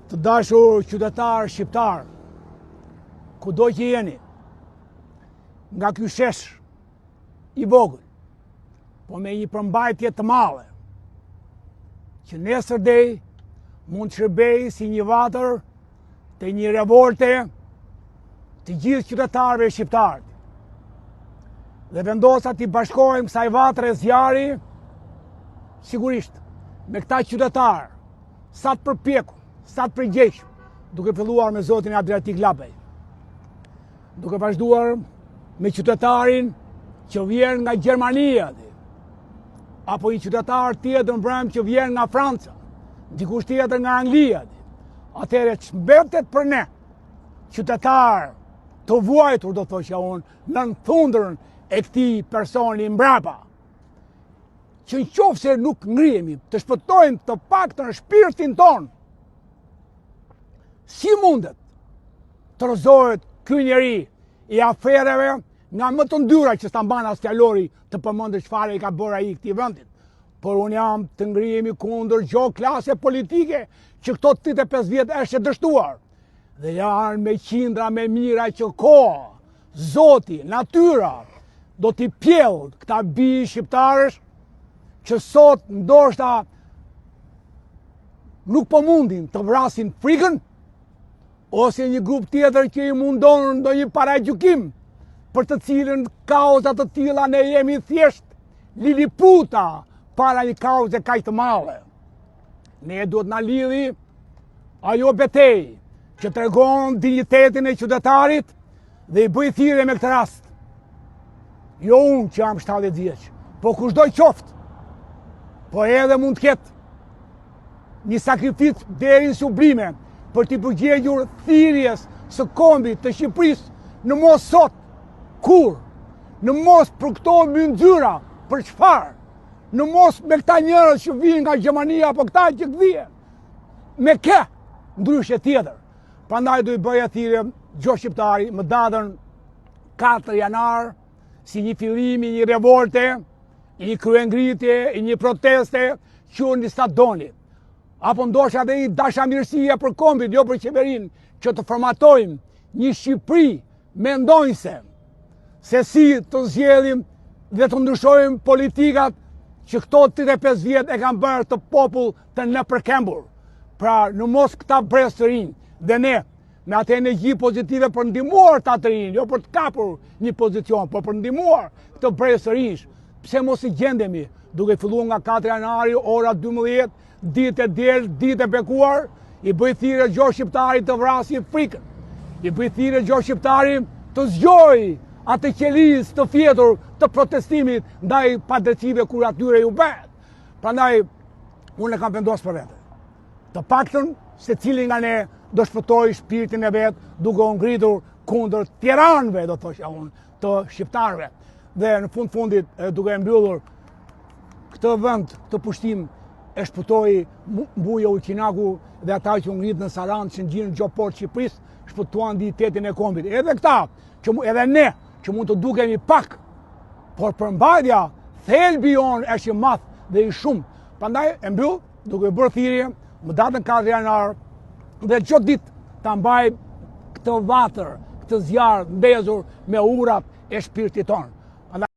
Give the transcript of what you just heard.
Të dashur qytetar shqiptar, kudo që jeni, nga ky shesh i vogël, po me një përmbajtje të madhe, që nesër dej mund të shërbej si një vatër të një revolte të gjithë qytetarëve shqiptarë. Dhe vendosa t'i bashkojmë kësaj vatre zjarri, sigurisht, me këta qytetarë, sa të përpjeku, sa të përgjegjshëm, duke filluar me zotin Adriatik Lapej, duke vazhduar me qytetarin që vjen nga Gjermania, apo një qytetar tjetër në brëm që vjen nga Franca, dikush tjetër nga Anglia. Atëherë ç'mbetet për ne, qytetar të vuajtur, do thoshja unë, nën thundrën e këtij personi mbrapa, që nëse nuk ngrihemi të shpëtojmë të paktën shpirtin ton, si mundet të rrëzohet ky njeri i afereve nga më të ndyra që s'ta mban as fjalori të përmendë çfarë i ka bërë ai këtij vendit. Por unë jam të ngrihemi kundër çdo klase politike që këto 35 vjet është e dështuar. Dhe janë me qindra me mira që koha, Zoti, natyra, do t'i pjell këta bij shqiptarësh që sot ndoshta nuk po mundin të vrasin frikën, ose një grup tjetër që i mundon ndonjë paragjykim, për të cilën kauza të tilla ne jemi thjesht liliputa para një kauze kaq të madhe. Ne duhet na lidhi ajo betejë që tregon dinjitetin e qytetarit dhe i bëj thirrje me këtë rast. Jo unë që jam 70 vjeç, po kushdo qoftë, po edhe mund të ketë një sakrificë deri në sublime për t'i përgjegjur thirrjes së kombit të Shqipërisë, në mos sot, kur, në mos për këto myndyra, për çfarë, në mos me këta njerëz që vijnë nga Gjermania apo këta që vijnë, me kë ndryshe tjetër. Prandaj do i bëja thirrje çdo shqiptari më datën 4 janar, si një fillim i një revolte, i një kryengritje, i një proteste, quheni sa doni. Apo ndoshta edhe një dashamirësie për kombin, jo për qeverinë, që të formatojmë një Shqipëri mendonjëse, se si të zgjedhim dhe të ndryshojmë politikat që këto 35 vjet e kanë bërë të popull të nëpërkembur. Pra, në mos këta brez të rinj, dhe ne, me atë energji pozitive për ndihmuar ta të rinj, jo për të kapur një pozicion, por për ndihmuar këtë brez të rinj. Pse mos i gjendemi, duke filluar nga 4 janari, ora 12, ditë e del, ditë e bekuar, i bëj thirrje çdo shqiptari të vrasë frikën. I bëj thirrje çdo shqiptari të zgjojë atë qelisë të fjetur të protestimit ndaj padrejtive kur atyre ju bëhet. Prandaj unë e kam vendosur për vete. Të paktën secili nga ne do shpëtoj shpirtin e vet duke u ngritur kundër tiranëve, do thoshja unë, të shqiptarëve. Dhe në fundit, duke mbyllur këtë vend të pushtim, e shpëtoi Mbuja Ulqinaku dhe ata që u ngrit në Sarandë, që ngjinë çdo port Shqipërisë, shpëtuan dignitetin e kombit. Edhe këta, edhe ne, që mund të dukemi pak, por përmbajtja thelbi jon është i madh dhe i shumë. Prandaj e mbyll duke bërë thirrje më datën 4 janar dhe çdo ditë ta mbaj këtë vatër, këtë zjarr ndezur me urat e shpirtit tonë.